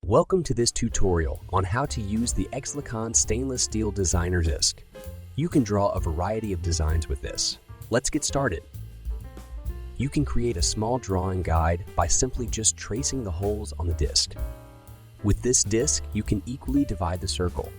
Welcome to this tutorial on how to use the Exlicon stainless steel designer disc. You can draw a variety of designs with this. Let's get started. You can create a small drawing guide by simply just tracing the holes on the disc. With this disc, you can equally divide the circle.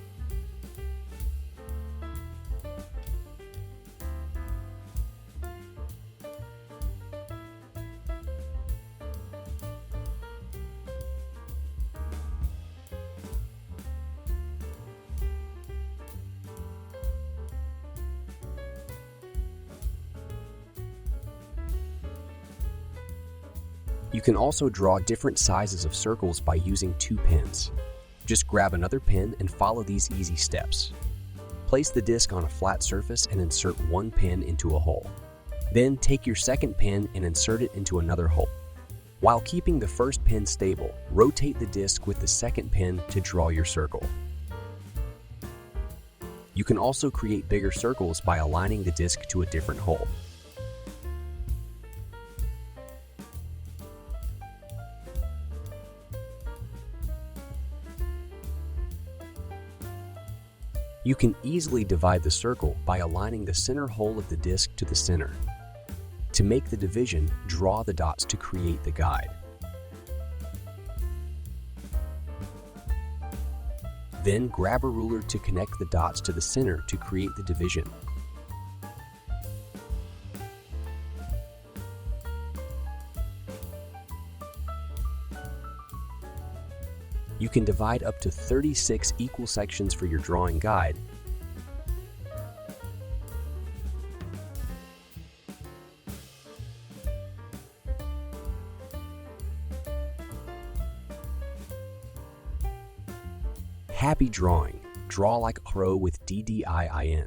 You can also draw different sizes of circles by using 2 pins. Just grab another pin and follow these easy steps. Place the disc on a flat surface and insert 1 pin into a hole. Then take your second pin and insert it into another hole. While keeping the first pin stable, rotate the disc with the second pin to draw your circle. You can also create bigger circles by aligning the disc to a different hole. You can easily divide the circle by aligning the center hole of the disc to the center. To make the division, draw the dots to create the guide. Then grab a ruler to connect the dots to the center to create the division. You can divide up to 36 equal sections for your drawing guide. Happy drawing! Draw like a pro with Ddiin.